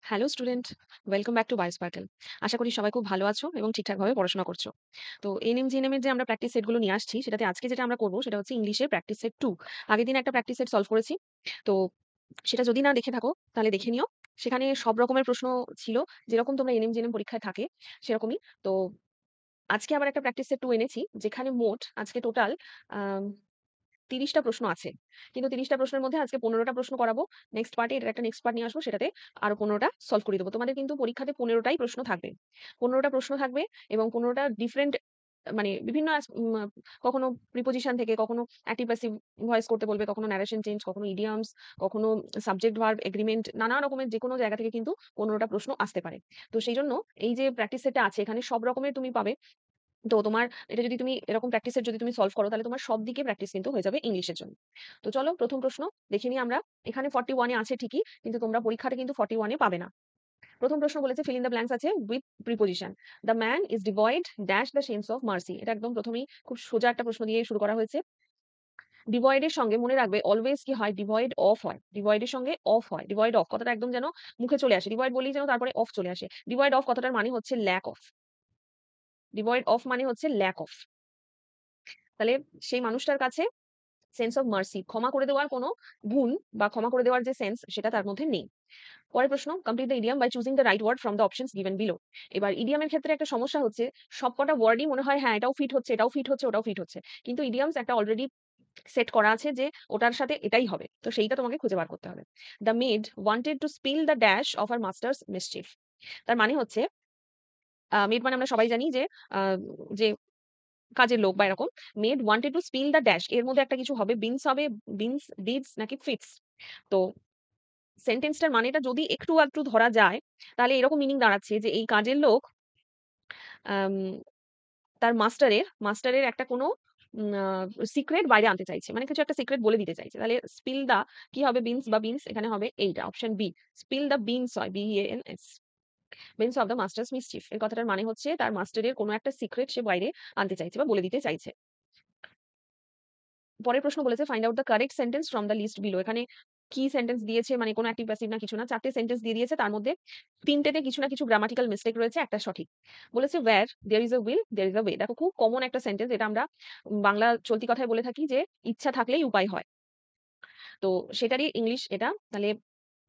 Hello student, welcome back to Biosparkle. আশা করি সবাই খুব ভালো আছো এবং ঠিকঠাকভাবে পড়াশোনা করছো। তো এনএম জিএনএম এর যে আমরা প্র্যাকটিস সেটগুলো নিয়ে আসছি, সেটাতে আজকে যেটা আমরা করবো সেটা হচ্ছে ইংলিশের প্র্যাকটিস সেট 2। আগের দিন একটা প্র্যাকটিস সেট সলভ করেছি। তো সেটা যদি না দেখে থাকো তাহলে দেখে নিও। সেখানে সব রকমের প্রশ্ন ছিল, যেরকম তোমরা এনএম জিএনএম পরীক্ষায় থাকে সেরকমই। তো আজকে আবার একটা প্র্যাকটিস সেট 2 এনেছি, যেখানে মোট আজকে টোটাল ৩০টা প্রশ্ন আছে। কিন্তু ৩০টা প্রশ্নের মধ্যে আজকে ১৫টা প্রশ্ন করাবো। নেক্সট পার্টে এটার একটা নেক্সট পার্ট নিয়ে আসবো, সেটাতে আরো ১৫টা সলভ করিয়ে দেবো। তোমাদের কিন্তু পরীক্ষাতে ১৫টাই প্রশ্ন থাকবে। ১৫টা প্রশ্ন থাকবে এবং ১৫টা ডিফারেন্ট, মানে বিভিন্ন কখনো প্রিপোজিশন থেকে, কখনো অ্যাক্টিভ প্যাসিভ ভয়েস করতে বলবে, কখনো ন্যারেশন চেঞ্জ, কখনো ইডিয়মস, কখনো সাবজেক্ট ভার্ব এগ্রিমেন্ট, নানা রকমের যেকোনো জায়গা থেকে কিন্তু ১৫টা প্রশ্ন আসতে পারে। তো সেইজন্য এই যে প্র্যাকটিস সেটটা আছে, এখানে সব রকমের তুমি পাবে। তো তোমার এটা যদি তুমি এরকম প্র্যাকটিসের যদি তুমি সলভ করো, তাহলে তোমার সব দিকে প্র্যাকটিস কিন্তু হয়ে যাবে ইংলিশের জন্য। তো চলো প্রথম প্রশ্ন দেখে নিই আমরা। এখানে 41 এ আছে ঠিকই, কিন্তু তোমরা পরীক্ষাতে কিন্তু 41 এ পাবে না। প্রথম প্রশ্ন বলেছে ফিল ইন দ্য ব্ল্যাঙ্কস আছে with preposition. The man is devoid dash the sense of mercy. এটা একদম প্রথমেই খুব সোজা একটা প্রশ্ন দিয়ে শুরু করা হয়েছে। ডিভয়েড এর সঙ্গে মনে রাখবে অলওয়েজ কি হয়, ডিভয়েড অফ হয়। ডিভয়েড এর সঙ্গে অফ হয়। ডিভয়েড অফ কথাটা একদম যেন মুখে চলে আসে। ডিভয়েড বলেই যেন তারপরে অফ চলে আসে। ডিভয়েড অফ কথাটার মানে হচ্ছে ল্যাক অফ। ডিভয়েড অফ মানে হচ্ছে ল্যাক অফ। তাহলে সেই মানুষটার কাছে সেন্স অফ মার্সি, ক্ষমা করে দেওয়ার কোনো গুণ বা ক্ষমা করে দেওয়ার যে সেন্স, সেটা তার মধ্যে নেই। পরের প্রশ্ন, complete the idiom by choosing the right word from the options given below. এবার ইডিয়ামের ক্ষেত্রে একটা সমস্যা হচ্ছে, সবকটা ওয়ার্ডই মনে হয় হ্যাঁ এটাও ফিট হচ্ছে, এটাও ফিট হচ্ছে, ওটাও ফিট হচ্ছে, কিন্তু ইডিয়ামস একটা অলরেডি সেট করা আছে যে ওটার সাথে এটাই হবে, তো সেইটা তোমাকে খুঁজে বার করতে হবে। The maid wanted to spill the dash of our master's mischief. তার মানে হচ্ছে মেড মানে আমরা সবাই জানি যে আহ, যে কাজের লোক বা এরকম। Made wanted to spill the dash, এর মধ্যে একটা কিছু হবে, বিনস হবে, বিনস ডিডস নাকি ফিটস। তো সেন্টেন্সটার মানেটা যদি একটু আধটু ধরা যায়, তাহলে এরকম মিনিং দাঁড়াচ্ছে যে এই কাজের লোক আম, তার মাস্টারের একটা কোনো সিক্রেট বাইরে আনতে চাইছে, মানে কিছু একটা সিক্রেট বলে দিতে চাইছে। তাহলে স্পিল দা কি হবে, বিনস বা বিনস, এখানে হবে এইটা অপশন বি, স্পিল দা বিনস হয় BEANS, beans of the masters mischief. এই কথাটার মানে হচ্ছে তার মাস্টারের কোনো একটা সিক্রেট সে বাইরে আনতে চাইছে বা বলে দিতে চাইছে। পরের প্রশ্ন বলেছে find out the correct sentence from the list below. এখানে কি সেন্টেন্স দিয়েছে, মানে কোনো অ্যাক্টিভ প্যাসিভ না কিছু না, 4টে সেন্টেন্স দিয়ে দিয়েছে, তার মধ্যে 3টেতে কিছু না কিছু গ্রামাটিক্যাল মিস্টেক রয়েছে, একটা সঠিক। বলেছে where there is a will there is a way. দেখো খুব কমন একটা সেন্টেন্স, এটা আমরা বাংলা চলতি কথায় বলে থাকি যে ইচ্ছা থাকলেই উপায় হয়। তো সেটারই ইংলিশ এটা। তাহলে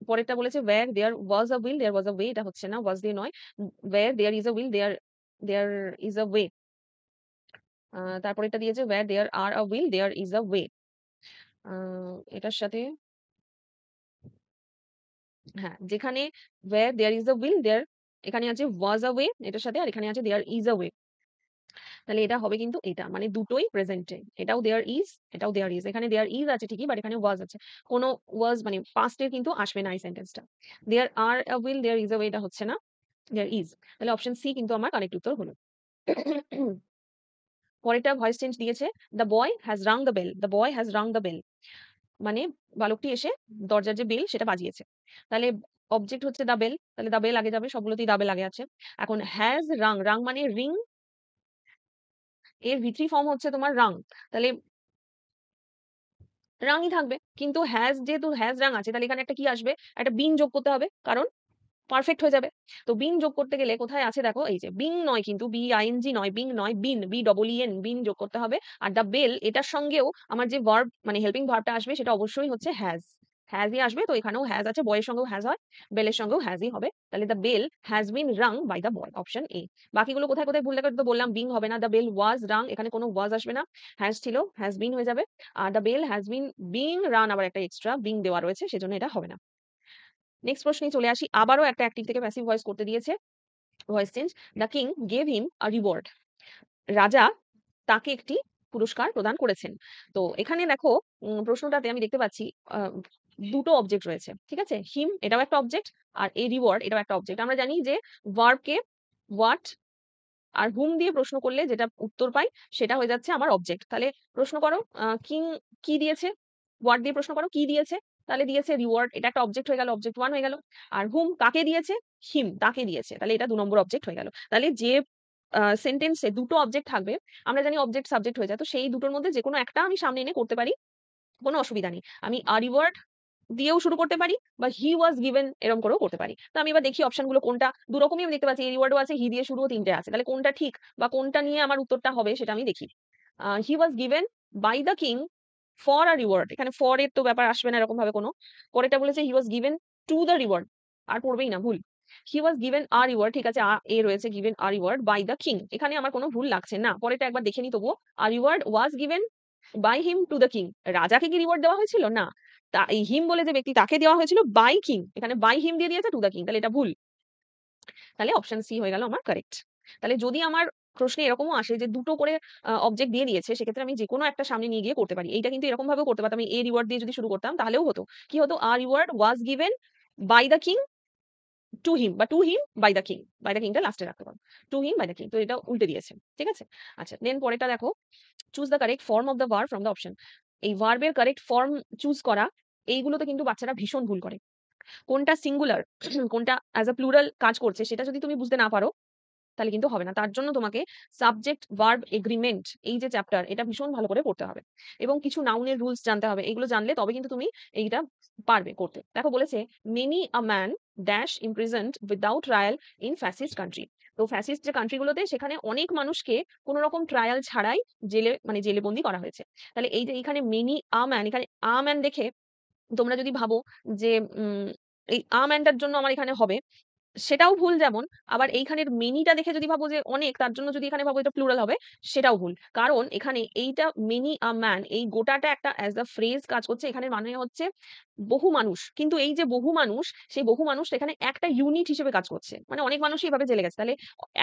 পরেরটা বলেছে where there was a will there was a way, এটা হচ্ছে না, ওয়াজ দিয়ে নয়। Where there is a will there there is a way. তারপর এটা দিয়েছে where there are a will there is a way. এটার সাথে হ্যাঁ, যেখানে where there is a will there, এখানে আছে was a way এটার সাথে, আর এখানে আছে there is a way। তাহলে এটা হবে কিন্তু এটা, মানে দুটোই প্রেজেন্টে, এটাও there is, এটাও there is। এখানে there is আছে ঠিকই, বাট এখানে was আছে। কোনো was মানে past এর কিন্তু আসবে না এই সেন্টেন্সটা। there are a will there is a way এটা হচ্ছে না, there is। তাহলে অপশন সি কিন্তু আমার কারেক্ট উত্তর হলো। পরেরটা ভয়েস চেঞ্জ দিয়েছে, the boy has rung the bell, the boy has rung the bell, মানে বালকটি এসে দরজার যে বেল সেটা বাজিয়েছে। তাহলে অবজেক্ট হচ্ছে দা বেল, তাহলে দা বেল আগে যাবে, সবগুলোতেই দা বেল আগে আছে। এখন হ্যাজ রাং, রাং মানে রিং, এর V3 ফর্ম হচ্ছে তোমার রাং, তাহলে রাংই থাকবে। কিন্তু হ্যাজ, যেহেতু হ্যাজ রাং আছে, তাহলে এখানে একটা কি আসবে, একটা বিন যোগ করতে হবে, কারণ পারফেক্ট হয়ে যাবে। তো বিন যোগ করতে গেলে কোথায় আছে দেখো, এই যে বিং নয়, কিন্তু BING নয়, বিং নয়, বিন, BEEN, বিন যোগ করতে হবে। আর দ্য বেল এটার সঙ্গেও আমার যে ভার্ব মানে হেল্পিং ভার্বটা আসবে সেটা অবশ্যই হচ্ছে হ্যাজ, হ্যাজই আসবে। তো এখানেও হ্যাজ আছে, বয়ের সঙ্গেও হ্যাজ হয়, বেলের সঙ্গেও হ্যাজই হবে। তাহলে the bell has been rung by the boy, option A. বাকিগুলো কোথায় কোথায় ভুল লেখা তো বললাম, বিং হবে না, দ্য বেল ওয়াজ রাং, এখানে কোনো ওয়াজ আসবে না, হ্যাজ ছিল, হ্যাজ বিন হয়ে যাবে। আর the bell has been being run, আবার একটা এক্সট্রা বিং দেওয়া রয়েছে, সেজন্য এটা হবে না। নেক্সট প্রশ্নে চলে আসি, আবারও একটা অ্যাক্টিভ থেকে প্যাসিভ ভয়েস করতে দিয়েছে, voice change. The king gave him a reward. রাজা তাকে একটি পুরস্কার প্রদান করেছেন। তো এখানে দেখো প্রশ্নটাতে আমি দেখতে পাচ্ছি দুটো অবজেক্ট রয়েছে, ঠিক আছে? হিম এটাও একটা অবজেক্ট, আর এই রিওয়ার্ড এটাও একটা অবজেক্ট। আমরা জানি যে ভার্বকে হোয়াট আর হুম দিয়ে প্রশ্ন করলে যেটা উত্তর পাই সেটা হয়ে যাচ্ছে আমার অবজেক্ট। তাহলে প্রশ্ন করো কিং কি দিয়েছে, হোয়াট দিয়ে প্রশ্ন করো কি দিয়েছে, তাহলে দিয়েছে রিওয়ার্ড, এটা একটা অবজেক্ট হয়ে গেল, অবজেক্ট 1 হয়ে গেল। আর হুম কাকে দিয়েছে, হিম তাকে দিয়েছে, তাহলে এটা 2 নম্বর অবজেক্ট হয়ে গেল। তাহলে যে সেন্টেন্সে দুটো অবজেক্ট থাকবে, আমরা জানি অবজেক্ট সাবজেক্ট হয়ে যায়, তো সেই দুটোর মধ্যে যেকোনো একটা আমি সামনে এনে করতে পারি, কোনো অসুবিধা নেই। আমি আ রিওয়ার্ড দিয়েও শুরু করতে পারি বা হি ওয়াজ গিভেন এরকম করেও করতে পারি। তো আমি এবার দেখি অপশনগুলো কোনটা, দুরকমই আমি দেখতে পাচ্ছি এই ওয়ার্ডও আছে, হি দিয়ে শুরুও ৩ টে আছে। তাহলে কোনটা ঠিক বা কোনটা নিয়ে আমার উত্তরটা হবে সেটা আমি দেখি। He was given by the king for a reward. এখানে ফর এর তো ব্যাপার আসবে না এরকম ভাবে কোনো। পরেরটা বলেছে he was given to the reward. আর পড়বেই না, ভুল। হি ওয়াজ গিভেন আ রিওয়ার্ড, ঠিক আছে, এ রয়েছে, given a reward by the king. এখানে আমার কোনো ভুল লাগছে না। পরেরটা একবার দেখে নিই তবুও। A reward was given by him to the king. রাজাকে কি রিওয়ার্ড দেওয়া হয়েছিল? না। এই হিম বলে যে ব্যক্তি তাকে দেওয়া হয়েছিল বাই কিং। এখানে বাই হিম দিয়ে দিয়েছে টু দ্য কিং। তাহলে এটা ভুল। তাহলে অপশন সি হয়ে গেল আমার কারেক্ট। তাহলে যদি আমার প্রশ্নে এরকমও আসে যে দুটো করে অবজেক্ট দিয়ে দিয়েছে, সেক্ষেত্রে আমি যেকোনো একটা সামনে নিয়ে গিয়ে করতে পারি। এইটা কিন্তু এরকম ভাবেও করতে পারতাম। আমি এ রিওয়ার্ড দিয়ে যদি শুরু করতাম তাহলেও হতো। কি হতো? A reward was given by the king to him, বা to him by the king. By the কিংটা লাস্টে রাখতে পারো। To him by the king. তো এটা উল্টে দিয়েছে। ঠিক আছে? আচ্ছা, দেন পরেরটা দেখো। Choose the correct form of the verb from the option. এই ভার্বের কারেক্ট ফর্ম চুজ করা, এইগুলোতে কিন্তু বাচ্চারা ভীষণ ভুল করে। কোনটা সিঙ্গুলার, কোনটা অ্যাজ আ প্লুরাল কাজ করছে, সেটা যদি তুমি বুঝতে না পারো তাহলে কিন্তু হবে না। তার জন্য তোমাকে সাবজেক্ট ভার্ব এগ্রিমেন্ট, এই যে চ্যাপ্টার, এটা ভীষণ ভালো করে পড়তে হবে এবং কিছু নাউনের রুলস জানতে হবে। এগুলো জানলে তবে কিন্তু তুমি এইটা পারবে করতে। দেখো বলেছে many a man dash imprisoned without trial in fascist country. তো ফ্যাসিস্ট যে কান্ট্রিগুলোতে, সেখানে অনেক মানুষকে কোনো রকম ট্রায়াল ছাড়াই জেলে, মানে জেলে বন্দি করা হয়েছে। তাহলে এই যে এখানে মেনি আ ম্যান, এখানে আ ম্যান দেখে তোমরা যদি ভাবো যে এই আ ম্যানটার জন্য আমার এখানে হবে, সেটাও ভুল। যেমন আবার এইখানের মেনিটা দেখে যদি ভাবো যে অনেক, তার জন্য যদি এখানে ভাবো এটা প্লুরাল হবে, সেটাও ভুল। কারণ এখানে এইটা মেনি আ ম্যান, এই গোটাটা একটা অ্যাজ আ ফ্রেজ কাজ করছে। এখানে মানে হচ্ছে বহু মানুষ। কিন্তু এই যে বহু মানুষ, সেই বহু মানুষ এখানে একটা ইউনিট হিসেবে কাজ করছে। মানে অনেক মানুষই এভাবে জেলে গেছে। তাহলে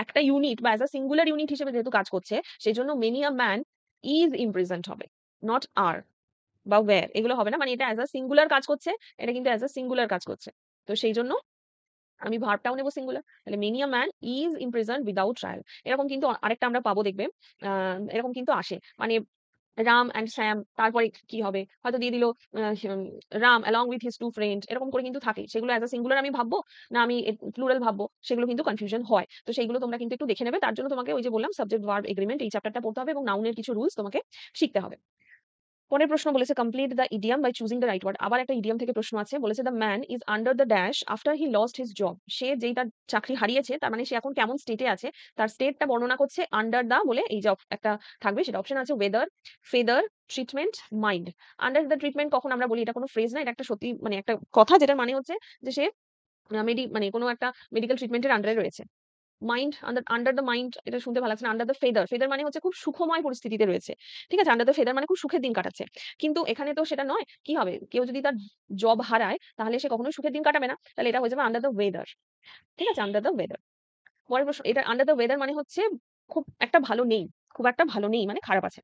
একটা ইউনিট বা অ্যাজ আ সিঙ্গুলার ইউনিট হিসেবে যেহেতু কাজ করছে, সেজন্য মেনি আ ম্যান ইজ ইমপ্রিজন্ট হবে, নট আর বা ওয়্যার। এগুলো হবে না। মানে এটা অ্যাজ আ সিঙ্গুলার কাজ করছে। এটা কিন্তু অ্যাজ আ সিঙ্গুলার কাজ করছে। তো সেইজন্য আমি ভার্বটাও নেব সিঙ্গুলার। তাহলে many a man is imprisoned without trial. এরকম কিন্তু আরেকটা আমরা পাবো, দেখবে। আ এরকম কিন্তু আসে। মানে রাম অ্যান্ড শ্যাম, তারপরে কি হবে? হয়তো দিয়ে দিল a him Ram along with his 2 friend, এরকম করে কিন্তু থাকে। সেগুলো অ্যাজ আ সিঙ্গুলার আমি ভাববো, না আমি প্লুরাল ভাববো, সেগুলো কিন্তু কনফিউশন হয়। তো সেইগুলো তোমরা কিন্তু একটু দেখে নেবে। তার জন্য তোমাকে ওই যে বললাম সাবজেক্ট ভার্ব এগ্রিমেন্ট, এই চ্যাপ্টারটা পড়তে হবে এবং নাউনের কিছু রুলস তোমাকে শিখতে হবে। পরের প্রশ্ন বলেছে complete the idiom by choosing the right word. আবার একটা ইডিয়াম থেকে প্রশ্ন আছে। বলেছে the man is under the dash after he lost his job. সে যেই তার চাকরি হারিয়েছে, তার মানে সে এখন কেমন স্টেটে আছে, তার স্টেটটা বর্ণনা করছে আন্ডার দা বলে। এই যে একটা থাকবে, সেটা অপশন আছে weather, feather, treatment, mind. Under the treatment কখন আমরা বলি, এটা কোনো ফ্রেজ না, এটা একটা সত্যি মানে একটা কথা, যেটার মানে হচ্ছে যে সে মানে কোনো একটা মেডিকেল ট্রিটমেন্টের আন্ডারে রয়েছে। মাইন্ড, আন্ডার দ্য মাইন্ড, এটা শুনতে ভালো লাগছে না। আন্ডার দ্য ফেদার, ফেদার মানে হচ্ছে খুব সুখময় পরিস্থিতিতে রয়েছে। ঠিক আছে? আন্ডার দ্য ফেদার মানে খুব সুখের দিন কাটাচ্ছে। কিন্তু এখানে তো সেটা নয়। কি হবে? কেউ যদি তার জব হারায়, তাহলে সে কখনোই সুখের দিন কাটাবে না। তাহলে এটা হয়ে যাবে আন্ডার দ্য ওয়েদার। ঠিক আছে? Under the weather. পরের প্রশ্ন, এটা আন্ডার দ্য ওয়েদার মানে হচ্ছে খুব একটা ভালো নেই। খুব একটা ভালো নেই মানে খারাপ আছে।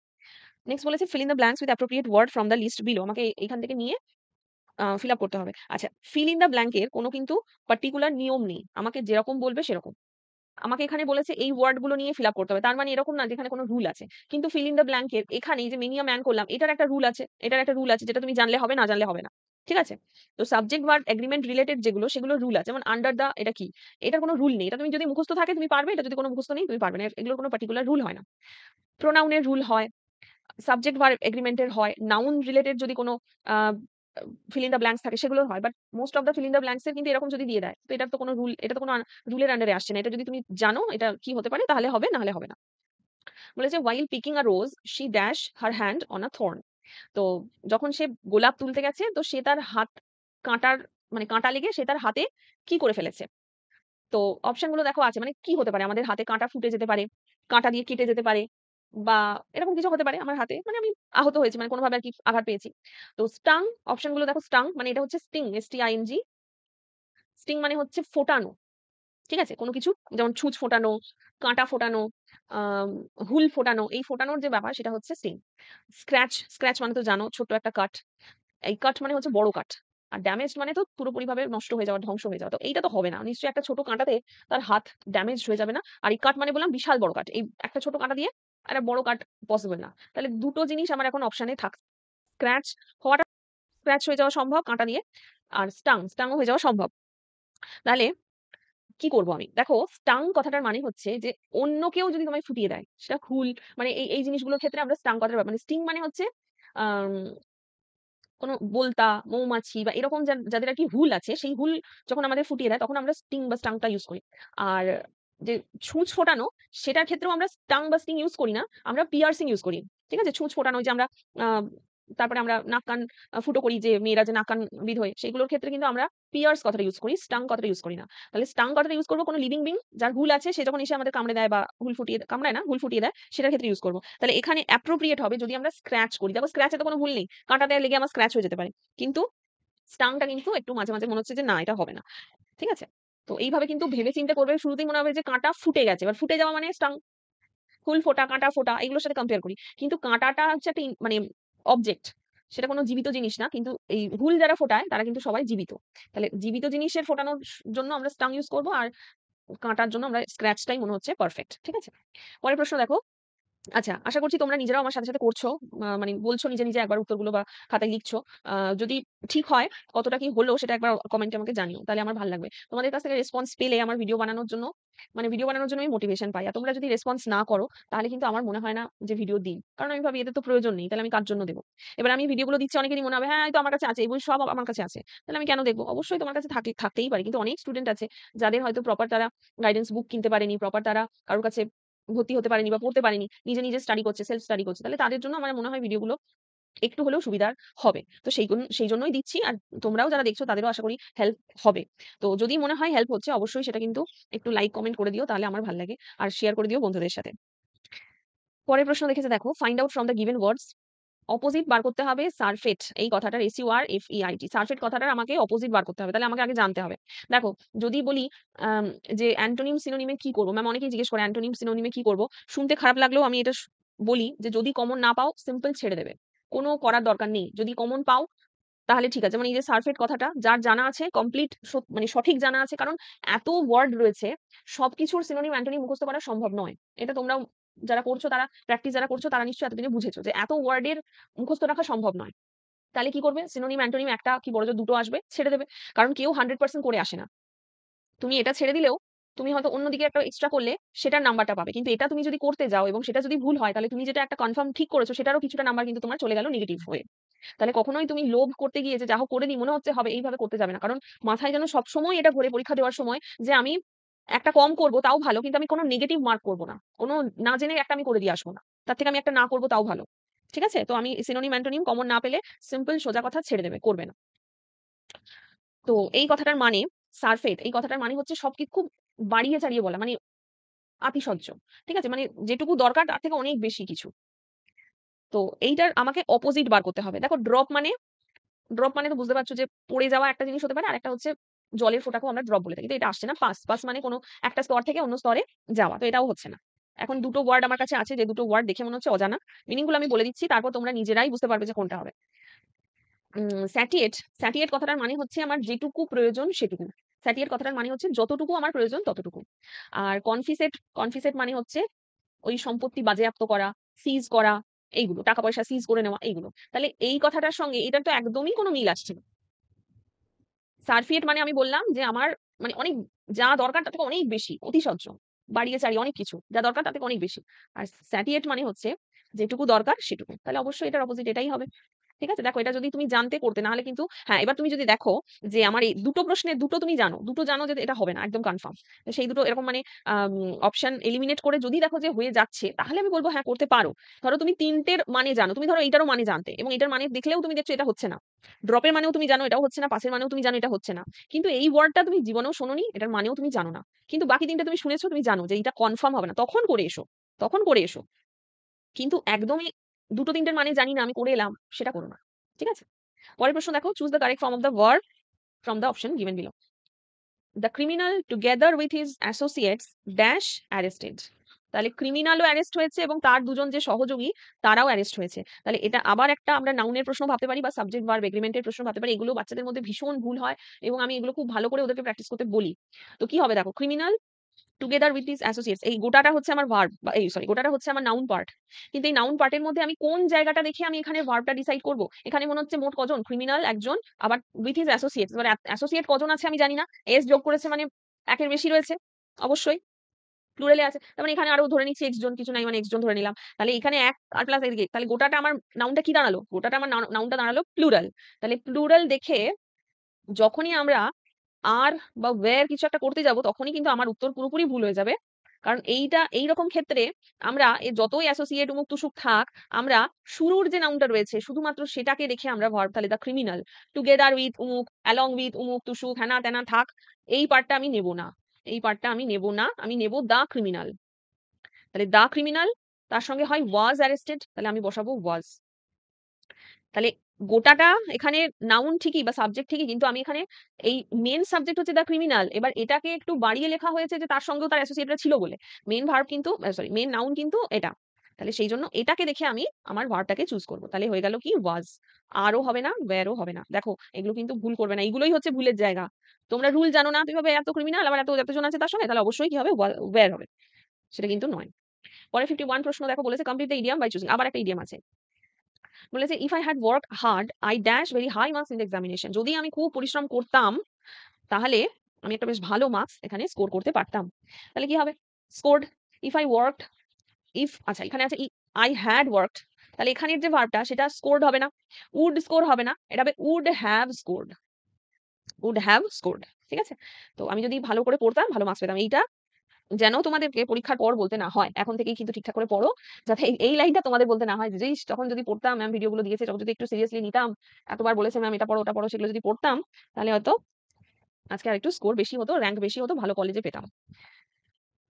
নেক্সট বলেছে fill in the blanks with appropriate word from the list below. আমাকে এখান থেকে নিয়ে ফিল আপ করতে হবে। আচ্ছা, ফিল ইন দ্য ব্ল্যাঙ্ক এর কোনো কিন্তু পার্টিকুলার নিয়ম নেই। আমাকে যেরকম বলবে সেরকম। আমাকে এখানে বলেছে এই ওয়ার্ড গুলো নিয়ে ফিল আপ করতে হবে। তার মানে এরকম না যেখানে কোনো রুল আছে। কিন্তু ফিল ইন দ্য ব্ল্যাঙ্ক এর এখানে এই যে মেনি আ ম্যান করলাম, এটার একটা রুল আছে। এটার একটা রুল আছে যেটা তুমি জানলে হবে, না জানলে হবে না। ঠিক আছে? তো সাবজেক্ট ভার্ব এগ্রিমেন্ট রিলেটেড যেগুলো, সেগুলোর রুল আছে। যেমন আন্ডার দা, এটা কি? এটার কোনো রুল নেই। এটা তুমি যদি মুখস্থ থাকে তুমি পারবে, এটা যদি কোনো মুখস্থ নেই তুমি পারবে না। এগুলোর কোনো পার্টিকুলার রুল হয় না। প্রোনাউন এর রুল হয়, সাবজেক্ট ভার্ব এগ্রিমেন্ট এর হয়, নাউন রিলেটেড যদি কোনো আ ফিল ইন দ্য ব্ল্যাঙ্কস থাকে সেগুলোর হয়। But most of the feel in the blanks এর কিন্তু এরকম যদি দিয়ে দেয়, তো এটার তো কোনো রুল, এটা তো কোনো রুলের আন্ডারে আসছে না। এটা যদি তুমি জানো এটা কি হতে পারে তাহলে হবে, না হলে হবে না। বলেছে while picking a rose she dash her hand on a thorn। তো যখন সে গোলাপ তুলতে গেছে, তো সে তার হাত কাঁটার, মানে কাঁটা লেগে সে তার হাতে কি করে ফেলেছে? তো অপশন গুলো দেখো আছে, মানে কি হতে পারে? আমাদের হাতে কাঁটা ফুটে যেতে পারে, কাঁটা দিয়ে কেটে যেতে পারে, বা এরকম কিছু হতে পারে আমার হাতে। মানে আমি আহত হয়েছি, মানে কোনোভাবে আরকি আঘাত পেয়েছি। তো স্টাং, অপশন গুলো দেখো। স্টাং মানে এটা হচ্ছে স্টিং, STING। স্টিং মানে হচ্ছে ফোটানো। ঠিক আছে? কোনো কিছু যেমন ছুঁচ ফোটানো, কাঁটা ফোটানো, আম হুল ফোটানো, এই ফোটানোর যে ব্যাপার সেটা হচ্ছে স্টিং। স্ক্র্যাচ, স্ক্র্যাচ মানে তো জানো ছোট্ট একটা কাট। এই কাট মানে হচ্ছে বড় কাট। আর ড্যামেজ মানে তো পুরোপুরিভাবে নষ্ট হয়ে যাওয়া, ধ্বংস হয়ে যাওয়া। তো এইটা তো হবে না। নিশ্চয়ই একটা ছোট কাঁটাতে তার হাত ড্যামেজড হয়ে যাবে না। আর এই কাট মানে বললাম বিশাল বড় কাট। এই একটা ছোট কাঁটা দিয়ে একটা বড় কাট পসিবল না। তাহলে দুটো জিনিস আমার এখন অপশনে থাকছে। স্ক্র্যাচ হওয়াটা, স্ক্র্যাচ হয়ে যাওয়া সম্ভব কাঁটা দিয়ে। আর স্টাংও হয়ে যাওয়া সম্ভব। তাহলে কি করব আমি? দেখো স্টাং কথাটার মানে হচ্ছে যে অন্য কেউ যদি তোমায় ফুটিয়ে দেয়, সেটা হুল, মানে এই জিনিসগুলোর ক্ষেত্রে আমরা স্টাং কথাটা মানে স্টিং মানে হচ্ছে আম কোনো বোলতা, মৌমাছি বা এরকম যাদের আরকি হুল আছে, সেই হুল যখন আমাদের ফুটিয়ে দেয় তখন আমরা স্টিং বা স্টাংটা ইউজ করি। আর যে ছুঁচ ফোটানো সেটার ক্ষেত্রেও আমরা স্টাং বা স্টিং ইউজ করি না। আমরা পিয়ার্সিং ইউজ করি। ঠিক আছে? ছুঁচ ফোটানো ওই যে আমরা আ তারপরে আমরা নাক কান ফুটো করি যে মেয়েরা যে নাক কান বিঁধোয় সেগুলোর ক্ষেত্রে কিন্তু আমরা পিয়ার্স কথাটা ইউজ করি, স্টাং কথাটা ইউজ করি না। তাহলে স্টাং কথাটা ইউজ করব কোনো লিভিং বিং যার হুল আছে সে যখন এসে আমাদের কামড়ে দেয় বা হুল ফুটিয়ে কামড়ায় না, হুল ফুটিয়ে দেয় সেটার ক্ষেত্রে ইউজ করব। তাহলে এখানে অ্যাপ্রোপ্রিয়েট হবে যদি আমরা স্ক্র্যাচ করি। দেখো স্ক্র্যাচে তো কোনো ভুল নেই। কাঁটাতে লেগে আমার স্ক্র্যাচ হয়ে যেতে পারে। কিন্তু স্টাংটা কিন্তু একটু মাঝে, মাঝে মনে হচ্ছে যে না এটা হবে না। ঠিক আছে? তো এইভাবে কিন্তু ভেবে চিন্তে করবে। শুরুতেই মনে হবে যে কাঁটা ফুটে গেছে। এবার ফুটে যাওয়া মানে স্টাং, ফুল ফোটা, কাঁটা ফোটা এগুলোর সাথে কম্পেয়ার করি। কিন্তু কাঁটাটা হচ্ছে একটা মানে অবজেক্ট। সেটা কোনো জীবিত জিনিস না। কিন্তু এই হুল যারা ফোটায় তারা কিন্তু সবাই জীবিত। তাহলে জীবিত জিনিসের ফোটানোর জন্য আমরা স্টাং ইউজ করব আর কাঁটার জন্য আমরা স্ক্র্যাচটাই মনে হচ্ছে পারফেক্ট। ঠিক আছে? পরের প্রশ্ন দেখো। আচ্ছা, আশা করছি তোমরা নিজেরাও আমার সাথে, সাথে করছো। মানে বলছো নিজে, নিজে একবার উত্তরগুলো বা খাতায় লিখছো। যদি ঠিক হয় কতটা কি হলো সেটা একবার কমেন্টে আমাকে জানিও। তাহলে আমার ভাল লাগবে। তোমাদের কাছ থেকে রেসপন্স পেলে আমার ভিডিও বানানোর জন্য মানে ভিডিও বানানোর জন্য আমি মোটিভেশন পাই। আর তোমরা যদি রেসপন্স না করো তাহলে কিন্তু আমার মনে হয় না যে ভিডিও দিই। কারণ আমি ভাবি এদের তো প্রয়োজন নেই। তাহলে আমি কার জন্য দেব? এবার আমি ভিডিওগুলো দিচ্ছি অনেকেরই মনে হবে হ্যাঁ, এই তো আমার কাছে আছে। এই বই সব আমার কাছে আছে। তাহলে আমি কেন দেখব? অবশ্যই তোমার কাছে থাকতেই পারে। কিন্তু অনেক স্টুডেন্ট আছে যাদের হয়তো প্রপার তারা গাইডেন্স বুক কিনতে পারেনি, প্রপার তারা কারো কাছে ভর্তি হতে পারেনি বা পড়তে পারেনি। নিজে, নিজে স্টাডি করছে, সেলফ স্টাডি করছে। তাহলে তাদের জন্য আমার মনে হয় ভিডিওগুলো একটু হলেও সুবিধার হবে। তো সেই জন্যই দিচ্ছি। আর তোমরাও যারা দেখছো তাদেরও আশা করি হেল্প হবে। তো যদি মনে হয় হেল্প হচ্ছে অবশ্যই সেটা কিন্তু একটু লাইক, কমেন্ট করে দিও তাহলে আমার ভাল লাগে। আর শেয়ার করে দিও বন্ধুদের সাথে। পরের প্রশ্ন দেখেছে দেখো, find out from the given words opposite বার করতে হবে সারফেট এই কথাটার SURFEIT সারফেট কথাটার আমাকে অপোজিট বার করতে হবে। তাহলে আমাকে আগে জানতে হবে। দেখো যদি বলি যে অ্যান্টোনিম সিনোনিমে কি করব? ম্যাম অনেকেই জিজ্ঞেস করে অ্যান্টোনিম সিনোনিমে কি করব? শুনতে খারাপ লাগলেও আমি এটা বলি যে যদি কমন না পাও সিম্পল ছেড়ে দেবে। কোনো করার দরকার নেই। যদি কমন পাও তাহলে ঠিক আছে। মানে এই যে সারফেট কথাটা যার জানা আছে কমপ্লিট মানে সঠিক জানা আছে। কারণ এত ওয়ার্ড রয়েছে সবকিছুর সিনোনিম অ্যান্টোনিম মুখস্থ করা সম্ভব নয়। এটা তোমরাও যারা করছো তারা প্র্যাকটিস যারা করছো তারা নিশ্চয়ই এতদিনে বুঝেছো যে এত ওয়ার্ডের মুখস্থ রাখা সম্ভব নয়। তাহলে কি করবে? সিনোনিম, অ্যান্টোনিম একটা কি বড়জোর দুটো আসবে, ছেড়ে দেবে। কারণ কেউ 100% করে আসে না। তুমি এটা ছেড়ে দিলেও তুমি হয়তো অন্যদিকে একটা এক্সট্রা করলে সেটার নাম্বারটা পাবে। কিন্তু এটা তুমি যদি করতে যাও এবং সেটা যদি ভুল হয় তাহলে তুমি যেটা একটা কনফার্ম ঠিক করেছো সেটারও কিছুটা নাম্বার কিন্তু তোমার চলে গেল নেগেটিভ হয়ে। তাহলে কখনোই তুমি লোভ করতে গিয়ে যে যা হোক করে দিই মনে হচ্ছে হবে এইভাবে করতে যাবে না। কারণ মাথায় যেন সবসময় এটা ঘোরে পরীক্ষা দেওয়ার সময় যে আমি একটা কম করব তাও ভালো কিন্তু আমি কোনো নেগেটিভ মার্ক করব না। কোনো না জেনে একটা আমি করে দিয়ে আসবো না। তার থেকে আমি একটা না করব তাও ভালো। ঠিক আছে? তো আমি সিনোনিম, অ্যান্টোনিম কমন না পেলে সিম্পল সোজা কথা ছেড়ে দেবে, করবে না। তো এই কথাটার মানে সারফেট এই কথাটার মানে হচ্ছে খুব বাড়িয়ে চাড়িয়ে বলা। মানে আতিশয্য। ঠিক আছে? মানে যেটুকু দরকার তার থেকে অনেক বেশি কিছু। তো এইটার আমাকে অপোজিট বার করতে হবে। দেখো ড্রপ মানে তো বুঝতে পারছো যে পড়ে যাওয়া একটা জিনিস হতে পারে। আরেকটা হচ্ছে জলের ফোঁটাকেও আমরা ড্রপ বলে থাকি। তো এটা আসছে না। পাস মানে কোনো একটা স্তর থেকে অন্য স্তরে যাওয়া। তো এটাও হচ্ছে না। এখন দুটো ওয়ার্ড আমার কাছে আছে যে দুটো ওয়ার্ড দেখে মনে হচ্ছে অজানা। মিনিং গুলো আমি বলে দিচ্ছি। তারপর তোমরা নিজেরাই বুঝতে পারবে যে কোনটা হবে। স্যাটিয়েট কথাটার মানে হচ্ছে আমার যেটুকু প্রয়োজন সেটুকু। স্যাটিয়েট কথাটার মানে হচ্ছে যতটুকু আমার প্রয়োজন ততটুকু। আর কনফিসেট মানে হচ্ছে ওই সম্পত্তি বাজেয়াপ্ত করা, সিজ করা এইগুলো। টাকা পয়সা সিজ করে নেওয়া এইগুলো। তাহলে এই কথাটার সঙ্গে এটার তো একদমই কোনো মিল আসছে না। সারফিয়েট মানে আমি বললাম যে আমার মানে অনেক যা দরকার তার থেকে অনেক বেশি, অতিশয্য। বাড়িয়ে চাড়িয়ে অনেক কিছু। যা দরকার তার থেকে অনেক বেশি। আর স্যাটিয়েট মানে হচ্ছে যেটুকু দরকার সেটুকু। তাহলে অবশ্যই এটার অপোজিট এটাই হবে। ঠিক আছে? দেখো এটা যদি তুমি জানতে করতে না হলে কিন্তু হ্যাঁ, এবার তুমি যদি দেখো যে আমার এই দুটো প্রশ্নের দুটো তুমি জানো, দুটো জানো যে এটা হবে না একদম কনফার্ম। সেই দুটো এরকম মানে অপশন এলিমিনেট করে যদি দেখো যে হয়ে যাচ্ছে তাহলে আমি বলব হ্যাঁ করতে পারো। ধরো তুমি ৩ টের মানে জানো। তুমি ধরো এইটারও মানে জানতে এবং এটার মানে দেখলেও তুমি দেখছো এটা হচ্ছে না। ড্রপের মানেও তুমি জানো এটাও হচ্ছে না, পাসের মানেও তুমি জানো এটা হচ্ছে না। কিন্তু এই ওয়ার্ডটা তুমি জীবনেও শোনোনি, এটার মানেও তুমি জানো না। কিন্তু বাকি ৩ টে তুমি শুনেছো, তুমি জানো যে এটা কনফার্ম হবে না। তখন করে এসো। তখন করে এসো। কিন্তু একদমই ২ টো ৩ টের মানে জানি না আমি করে এলাম, সেটা করো না। ঠিক আছে? পরের প্রশ্ন দেখো, choose the correct form of the verb from the option given below. The criminal together with his associates dash arrested. তাহলে ক্রিমিনালও অ্যারেস্ট হয়েছে এবং তার দুজন যে সহযোগী তারাও অ্যারেস্ট হয়েছে। তাহলে এটা আবার একটা আমরা নাউনের প্রশ্ন ভাবতে পারি বা সাবজেক্ট ভার্ব এগ্রিমেন্টের প্রশ্ন ভাবতে পারি। এগুলো বাচ্চাদের মধ্যে ভীষণ ভুল হয় এবং আমি এগুলো খুব ভালো করে ওদেরকে প্র্যাকটিস করতে বলি। তো কি হবে দেখো, criminal together with his associates এই গোটাটা হচ্ছে আমার ভার্ব বা এই সরি গোটাটা হচ্ছে আমার নাউন পার্ট। কিন্তু এই নাউন পার্টের মধ্যে আমি কোন জায়গাটা দেখে আমি এখানে ভার্বটা ডিসাইড করব? এখানে মনে হচ্ছে মোট কজন? ক্রিমিনাল একজন, আবার উইথ হিজ অ্যাসোসিয়েটস এবার অ্যাসোসিয়েট কজন আছে আমি জানি না। এস যোগ করেছে মানে ১ এর বেশি রয়েছে অবশ্যই। প্লুরালে আছে, তার মানে এখানে আরো ধরে নিচ্ছি x জন, কিছু নাই মানে x জন ধরে নিলাম। তাহলে এখানে এক আর প্লাস এদিকে, তাহলে গোটাটা আমার নাউনটা কি দাঁড়ালো? গোটাটা আমার নাউনটা দাঁড়ালো প্লুরাল। তাহলে প্লুরাল দেখে যখনই আমরা আর বা ওয়্যার কিছু একটা করতে যাব তখনই কিন্তু আমার উত্তর পুরোপুরি ভুল হয়ে যাবে। কারণ এইরকম ক্ষেত্রে আমরা যতই অ্যাসোসিয়েট উমুক তুসুক থাক, আমরা শুরুর যে নাউনটা রয়েছে শুধুমাত্র সেটাকে দেখে আমরা ভার্ব, তাহলে দ্য ক্রিমিনাল, টুগেদার উইথ উমুক, অ্যালং উইথ উমুক তুসুক, হ্যানা ত্যানা থাক, এই পার্টটা আমি নেব না। এই পার্টটা আমি নেব না, আমি নেব দ্য ক্রিমিনাল। তাহলে দ্য ক্রিমিনাল তার সঙ্গে হয় ওয়াজ অ্যারেস্টেড, তাহলে আমি বসাবো ওয়াজ। তাহলে গোটাটা এখানে নাউন ঠিকই বা সাবজেক্ট ঠিকই, কিন্তু আমি এখানে এই মেন সাবজেক্ট হচ্ছে দ্য ক্রিমিনাল, এবার এটাকে একটু বাড়িয়ে লেখা হয়েছে যে তার সঙ্গেও তার অ্যাসোসিয়েটরা ছিল বলে। মেন ভার্ব কিন্তু সরি মেন নাউন কিন্তু এটা। তাহলে সেই জন্য এটাকে দেখে আমি আমার ভার্বটাকে চুজ করব। তাহলে হয়ে গেল কি ওয়াজ। আরও হবে না, ওয়্যারও হবে না। দেখো এগুলো কিন্তু ভুল করবে না, এগুলোই হচ্ছে ভুলের জায়গা। তোমরা রুল জানো না, তুমি ভাবে এত ক্রিমিনাল আবার এতজন আছে তার সঙ্গে, তাহলে অবশ্যই কি হবে, ওয়্যার হবে। সেটা কিন্তু নয়। পরে 51 প্রশ্ন দেখো বলেছে complete the idiom by choosing, আবার একটা ইডিয়াম আছে। বলেছে if I had work hard I dash very high marks in the examination, যদি আমি খুব পরিশ্রম করতাম তাহলে আমি একটা বেশ ভালো মার্কস এখানে স্কোর করতে পারতাম। তাহলে কি হবে, scored, if I worked, if আচ্ছা এখানে আছে আই হ্যাড ওয়ার্কড, তাহলে এখানের যে ভার্বটা সেটা স্কোরড হবে না, উড স্কোর হবে না, এটা হবে would have scored, would have scored. ঠিক আছে, তো আমি যদি ভালো করে পড়তাম ভালো মার্কস পেতাম। এইটা যেন তোমাদেরকে পরীক্ষার পর বলতে না হয়, এখন থেকেই কিন্তু ঠিকঠাক করে পড়ো, যাতে এই লাইনটা তোমাদের বলতে না হয় যে তখন যদি পড়তাম, ম্যাম ভিডিওগুলো দিয়েছে তখন যদি একটু সিরিয়াসলি নিতাম, এতবার বলেছে ম্যাম এটা পড়ো ওটা পড়ো, সেগুলো যদি পড়তাম তাহলে হয়তো আজকে আরেকটু স্কোর বেশি হতো, র্যাঙ্ক বেশি হতো, ভালো কলেজে পেতাম।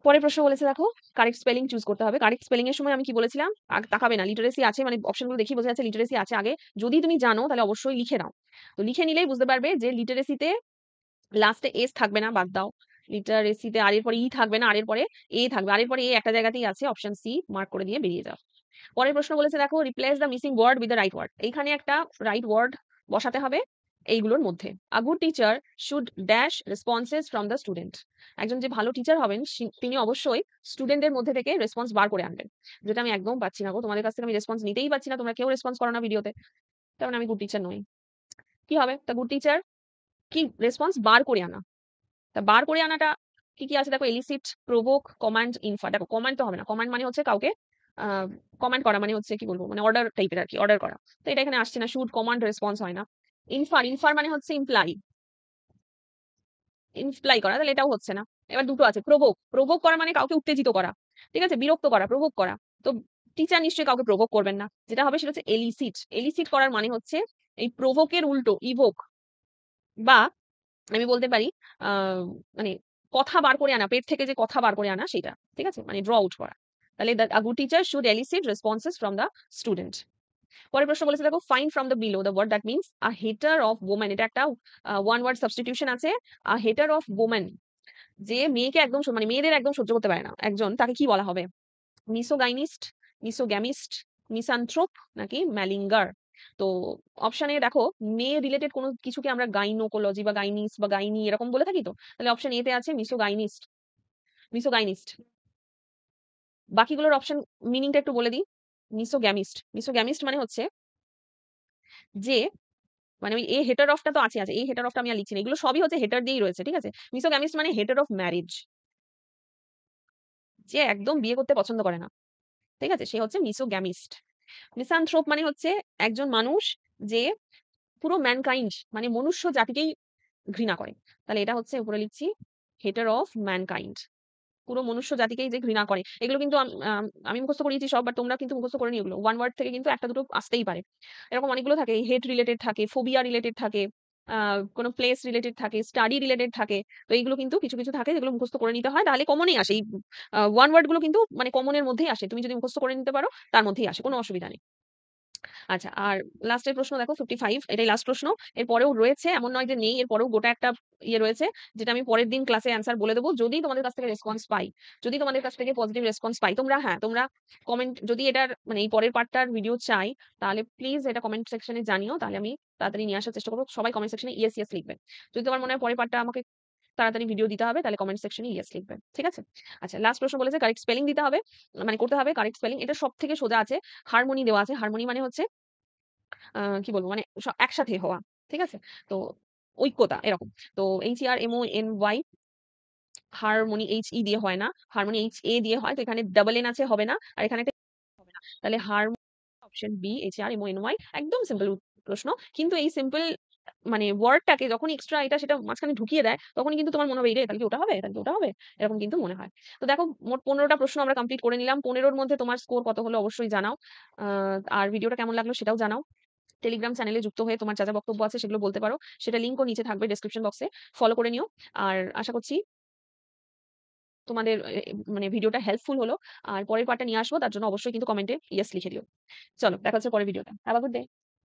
পরের প্রশ্ন বলেছে দেখো কারেক্ট স্পেলিং চুজ করতে হবে। কারেক্ট স্পেলিং এর সময় আমি কি বলেছিলাম, তাকাবে না, লিটারেসি আছে মানে অপশনগুলো দেখি বোঝা যাচ্ছে লিটারেসি আছে আগে। যদি তুমি জানো তাহলে অবশ্যই লিখে নাও, তো লিখে নিলেই বুঝতে পারবে যে লিটারেসিতে লাস্টে এস থাকবে না, বাদ দাও। লিটারেসিতে আর এর পরে ই থাকবে না, আর এর পরে এ থাকবে, আর এর পরে এ একটা জায়গাতেই আছে, অপশন সি মার্ক করে দিয়ে বেরিয়ে যাও। পরের প্রশ্ন বলেছে দেখো replace the missing word with the right word, এইখানে একটা রাইট ওয়ার্ড বসাতে হবে এইগুলোর মধ্যে। A good teacher should dash responses from the student, একজন যে ভালো টিচার হবেন তিনি অবশ্যই স্টুডেন্টদের মধ্যে থেকে রেসপন্স বার করে আনবেন, যেটা আমি একদম পাচ্ছি না গো, তোমাদের কাছ থেকে আমি রেসপন্স নিতেই পাচ্ছি না, তোমরা কেউ রেসপন্স করো না ভিডিওতে, তার মানে আমি গুড টিচার নই। কি হবে, তা গুড টিচার কি রেসপন্স বার করে আনা, তা বার করে আনাটা কি কি আছে দেখো, এলিসিট, প্রভোক, কমান্ড, ইনফার। দেখো কমান্ড তো হবে না, কমান্ড মানে হচ্ছে কাউকে কমান্ড করা, মানে হচ্ছে কি বলবো, মানে অর্ডার টাইপের আর কি, অর্ডার করা, তো এটা এখানে আসছে না, শুড, কমান্ড, রেসপন্স হয় না। ইনফার, ইনফার মানে হচ্ছে ইমপ্লাই, ইমপ্লাই করা, তাহলে এটাও হচ্ছে না। এবার দুটো আছে, প্রভোক, প্রভোক করা মানে কাউকে উত্তেজিত করা, ঠিক আছে, বিরক্ত করা, প্রভোক করা, তো টিচার নিশ্চয়ই কাউকে প্রভোক করবেন না, যেটা হবে সেটা হচ্ছে এলিসিট। এলিসিট করার মানে হচ্ছে এই প্রভোকের উল্টো ইভোক, বা আমি বলতে পারি মানে কথা বার করে আনা, পেট থেকে যে কথা বার করে আনা সেটা, ঠিক আছে, মানে ড্র আউট করা। তাহলে a good teacher should elicit responses from the student. পরের প্রশ্ন বলেছে দেখো find from the below the word that means a hater of women, এটা একটা ওয়ান ওয়ার্ড সাবস্টিটিউশন আছে। আ হেটার অফ ওমেন, যে মেয়েকে একদম মানে মেয়েদের একদম সহ্য করতে পারে না একজন, তাকে কি বলা হবে, মিসোগাইনিস্ট, মিসোগ্যামিস্ট, মিসানথ্রোপ, নাকি ম্যালিঙ্গার। তো অপশনে দেখো মেয়ে রিলেটেড কোনো কিছুকে আমরা গাইনোকোলজি বা গাইনিস বা গাইনি এরকম বলে থাকি, তো তাহলে অপশন এ তে আছে মিসোগাইনিস্ট, মিসোগাইনিস্ট। বাকিগুলোর অপশন মিনিংটা একটু বলে দিই। মিসোগ্যামিস্ট, মিসোগ্যামিস্ট মানে হচ্ছে যে মানে ওই এ হেটার অফটা তো আছে আছে, এই হেটার অফটা আমি আর লিখছি না, এগুলো সবই হচ্ছে হেটার দিয়েই রয়েছে, ঠিক আছে। মিসোগ্যামিস্ট মানে হেটার অফ ম্যারেজ, যে একদম বিয়ে করতে পছন্দ করে না, ঠিক আছে, সে হচ্ছে মিসোগ্যামিস্ট। মিসানথ্রোপ মানে হচ্ছে একজন মানুষ যে পুরো ম্যানকাইন্ড মানে মনুষ্য জাতিকেই ঘৃণা করে, তাহলে এটা হচ্ছে উপরে লিখছি হেটার অফ ম্যানকাইন্ড, পুরো মনুষ্য জাতিকেই যে ঘৃণা করে। এগুলো কিন্তু আমি মুখস্থ করিয়েছি সব, বাট তোমরা কিন্তু মুখস্থ করে নিও, এগুলো ওয়ান ওয়ার্ড থেকে কিন্তু একটা দুটো আসতেই পারে। এরকম অনেকগুলো থাকে, হেট রিলেটেড থাকে, ফোবিয়া রিলেটেড থাকে, কোনো প্লেস রিলেটেড থাকে, স্টাডি রিলেটেড থাকে, তো এইগুলো কিন্তু কিছু কিছু থাকে যেগুলো মুখস্থ করে নিতে হয়, তাহলে কমনই আসে। এই ওয়ান ওয়ার্ড গুলো কিন্তু মানে কমনের মধ্যেই আসে, তুমি যদি মুখস্থ করে নিতে পারো তার মধ্যেই আসে, কোনো অসুবিধা নেই। আচ্ছা, আর লাস্টের প্রশ্ন দেখো 55, এটাই লাস্ট প্রশ্ন। এরপরেও রয়েছে, এমন নয় যে নেই, এরপরেও গোটা একটা ইয়ে রয়েছে, যেটা আমি পরের দিন ক্লাসে অ্যান্সার বলে দেবো, যদি তোমাদের কাছ থেকে রেসপন্স পাই, যদি তোমাদের কাছ থেকে পজিটিভ রেসপন্স পাই। তোমরা হ্যাঁ, তোমরা কমেন্ট, যদি এটার মানে এই পরের পার্টটার ভিডিও চাই তাহলে প্লিজ এটা কমেন্ট সেকশনে জানিও, তাহলে আমি তাড়াতাড়ি নিয়ে আসার চেষ্টা করবো। সবাই কমেন্ট সেকশনে ইয়েস ইয়েস লিখবে। যদি তোমার মনে হয় পরের পার্টটা আমাকে তাড়াতাড়ি ভিডিও দিতে হবে, তাহলে কমেন্ট সেকশনে ইয়েস লিখবে, ঠিক আছে। আচ্ছা, লাস্ট প্রশ্ন বলেছে কারেক্ট স্পেলিং দিতে হবে, মানে করতে হবে কারেক্ট স্পেলিং। এটা সব থেকে সোজা আছে, হারমোনি দেওয়া আছে। হারমোনি মানে হচ্ছে কি বলবো, মানে একসাথে হওয়া, ঠিক আছে, তো ঐক্যতা এরকম। তো HERMONY হারমোনি HE দিয়ে হয় না, হারমোনি HA দিয়ে হয়। তো এখানে ডাবল এন আছে, হবে না। আর এখানে একটা হবে না। তাহলে অপশন বি HRMONY একদম সিম্পল প্রশ্ন। কিন্তু এই সিম্পল মানে ওয়ার্ডটাকে যখনই এক্সট্রা এটা সেটা মাঝখানে ঢুকিয়ে দেয়, তখনই কিন্তু তোমার মনে হবে, "এরে তাহলে কি ওটা হবে? তাহলে কি ওটা হবে?" এরকম কিন্তু মনে হয়। তো দেখো মোট ১৫ টা প্রশ্ন আমরা কমপ্লিট করে নিলাম। ১৫ র মধ্যে তোমার স্কোর কত হলো অবশ্যই জানাও। আ আর ভিডিওটা কেমন লাগলো সেটাও জানাও। টেলিগ্রাম চ্যানেলে যুক্ত হয়ে তোমার যা বক্তব্য আছে সেগুলো বলতে পারো। সেটা লিংকও নিচে থাকবে ডেসক্রিপশন বক্সে। ফলো করে নিও। আর আশা করছি তোমাদের মানে ভিডিওটা হেল্পফুল হলো। আর পরের পার্টটা নিয়ে আসবো। তার জন্য অবশ্যই কিন্তু কমেন্টে ইয়েস লিখে দিও। চলো দেখা হচ্ছে পরের ভিডিওতে। Have a good day.